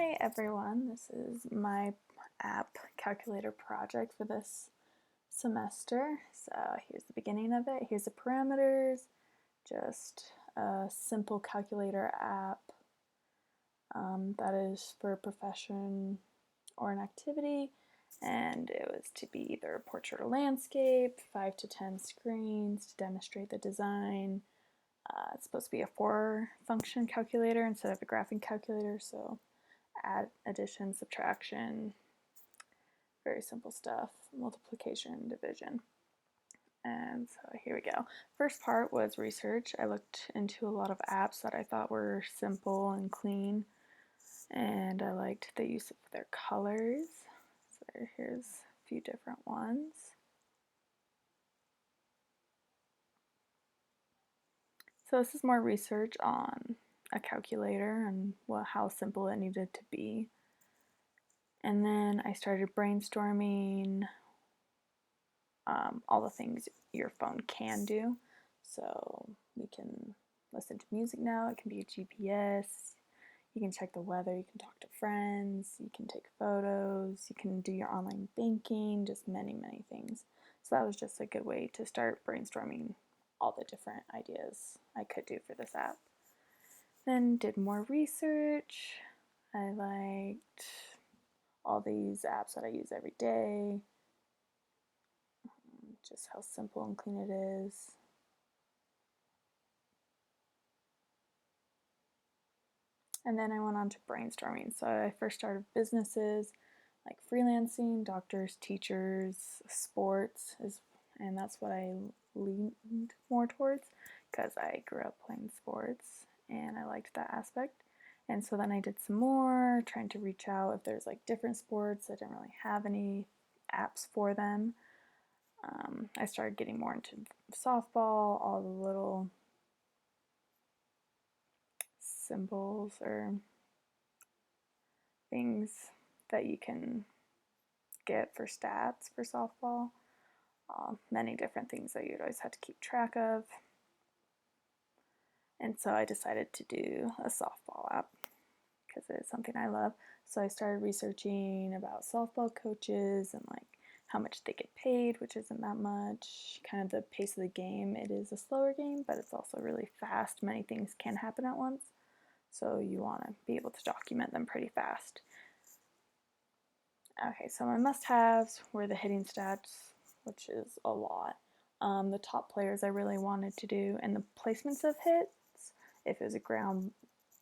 Hey everyone, this is my app calculator project for this semester. So here's the beginning of it. Here's the parameters, just a simple calculator app that is for a profession or an activity. And it was to be either a portrait or landscape, 5 to 10 screens to demonstrate the design. It's supposed to be a 4-function calculator instead of a graphing calculator, so add, addition, subtraction, very simple stuff, multiplication, division. And so here we go. First part was research. I looked into a lot of apps that I thought were simple and clean, and I liked the use of their colors. So here's a few different ones. So this is more research on a calculator and how simple it needed to be. And then I started brainstorming all the things your phone can do. So we can listen to music now, it can be a GPS, you can check the weather, you can talk to friends, you can take photos, you can do your online banking, just many, many things. So that was just a good way to start brainstorming all the different ideas I could do for this app. Then did more research. I liked all these apps that I use every day, just how simple and clean it is. And then I went on to brainstorming. So I first started businesses like freelancing, doctors, teachers, sports, and that's what I leaned more towards because I grew up playing sports and I liked that aspect. And so then I did some more, trying to reach out if there's like different sports. I didn't really have any apps for them. I started getting more into softball, all the little symbols or things that you can get for stats for softball. Many different things that you'd always have to keep track of. And so I decided to do a softball app because it is something I love. So I started researching about softball coaches and like how much they get paid, which isn't that much, kind of the pace of the game. It is a slower game, but it's also really fast. Many things can happen at once, so you want to be able to document them pretty fast. Okay, so my must-haves were the hitting stats, which is a lot. The top players I really wanted to do, and the placements of hits, if it was a ground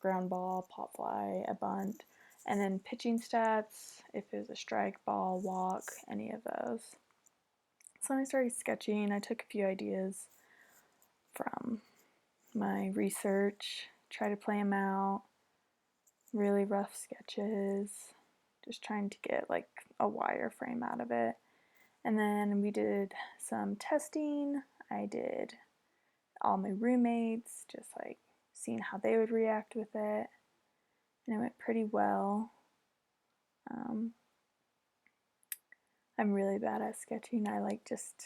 ball, pop fly, a bunt, and then pitching stats, if it was a strike, ball, walk, any of those. So when I started sketching, I took a few ideas from my research, tried to play them out, really rough sketches, just trying to get like a wireframe out of it. And then we did some testing. I did all my roommates, just like seeing how they would react with it. And it went pretty well. I'm really bad at sketching. I like just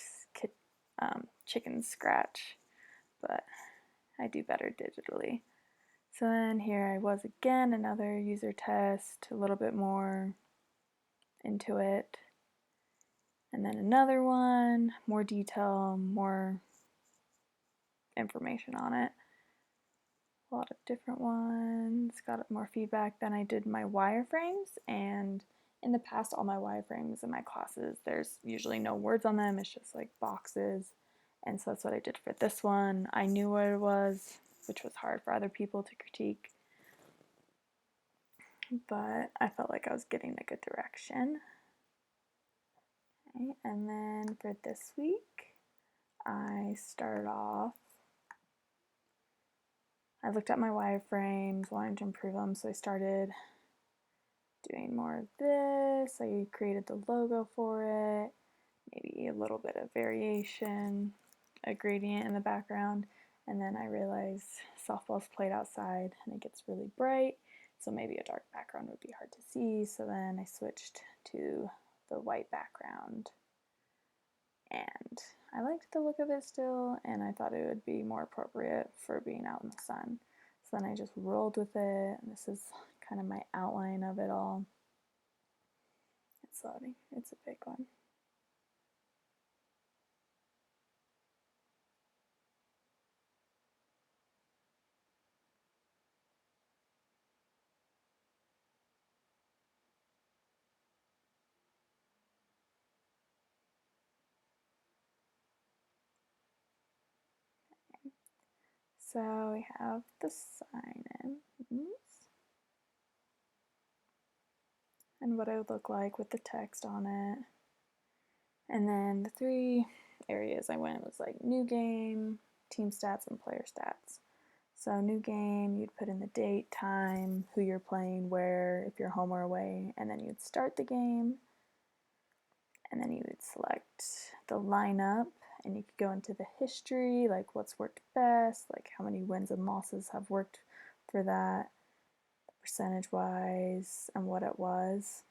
chicken scratch, but I do better digitally. So then here I was again, another user test, a little bit more into it. And then another one, more detail, more information on it. A lot of different ones, got more feedback. Then I did my wireframes, and in the past, all my wireframes in my classes, there's usually no words on them, it's just like boxes. And so that's what I did for this one. I knew what it was, which was hard for other people to critique, but I felt like I was getting a good direction. Okay, and then for this week, I started off, I looked at my wireframes, wanted to improve them, so I started doing more of this. I created the logo for it, maybe a little bit of variation, a gradient in the background, and then I realized softball's played outside and it gets really bright, so maybe a dark background would be hard to see, so then I switched to the white background. And I liked the look of it still, and I thought it would be more appropriate for being out in the sun. So then I just rolled with it, and this is kind of my outline of it all. It's loading. It's a big one. So we have the sign-ins and what it would look like with the text on it. And then the 3 areas I went was like new game, team stats, and player stats. So new game, you'd put in the date, time, who you're playing, where, if you're home or away, and then you'd start the game. And then you would select the lineup, and you could go into the history, like what's worked best, like how many wins and losses have worked for that, percentage wise, and what it was.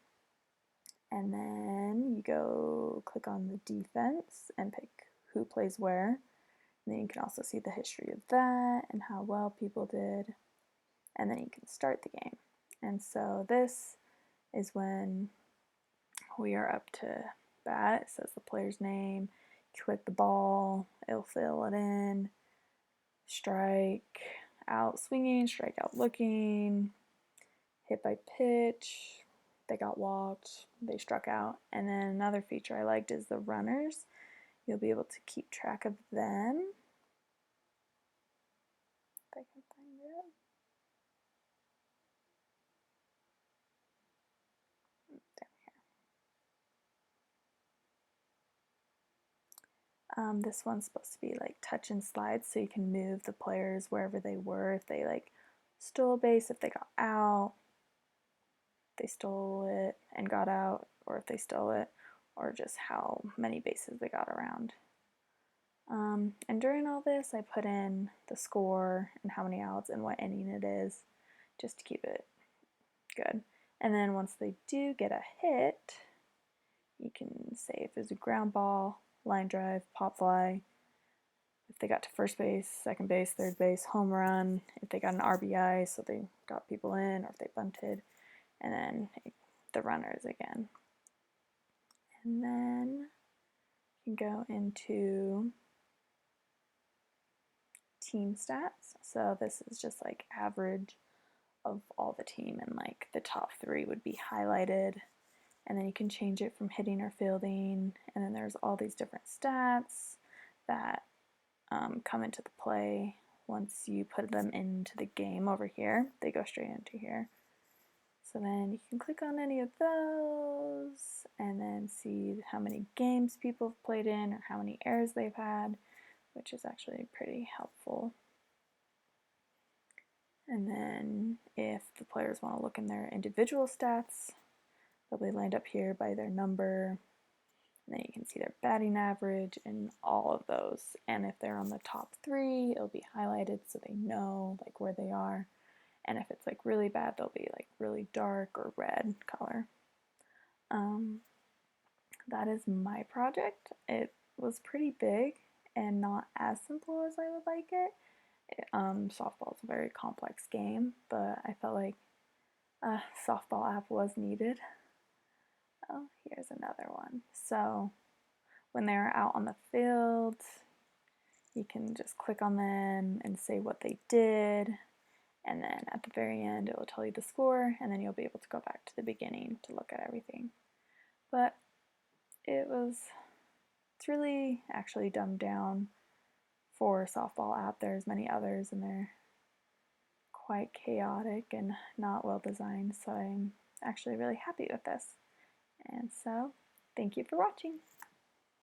And then you go click on the defense and pick who plays where. And then you can also see the history of that and how well people did. And then you can start the game. And so this is when we are up to bat. It says the player's name. You click the ball, it'll fill it in. Strike out swinging, strike out looking, hit by pitch, they got walked, they struck out. And then another feature I liked is the runners. You'll be able to keep track of them. If I can find it. Down here. This one's supposed to be like touch and slide, so you can move the players wherever they were. If they like stole a base, if they got out, they stole it and got out, or if they stole it, or just how many bases they got around. And during all this, I put in the score and how many outs and what inning it is, just to keep it good. And then once they do get a hit, you can say if it's a ground ball, line drive, pop fly, if they got to first base, second base, third base, home run, if they got an RBI, so they got people in, or if they bunted, and then the runners again. And then you can go into team stats. So this is just like average of all the team, and like the top 3 would be highlighted. And then you can change it from hitting or fielding. And then there's all these different stats that come into the play once you put them into the game over here. They go straight into here. So then you can click on any of those and then see how many games people have played in or how many errors they've had, which is actually pretty helpful. And then if the players want to look in their individual stats, they'll be lined up here by their number. And then you can see their batting average and all of those. And if they're on the top 3, it'll be highlighted so they know like where they are. And if it's like really bad, they'll be like really dark or red color. That is my project. It was pretty big and not as simple as I would like it. Softball is a very complex game, but I felt like a softball app was needed. Oh, here's another one. So when they're out on the field, you can just click on them and say what they did. And then at the very end, it will tell you the score, and then you'll be able to go back to the beginning to look at everything. But it's really actually dumbed down for a softball app. There's many others, and they're quite chaotic and not well designed, so I'm actually really happy with this. And so, thank you for watching.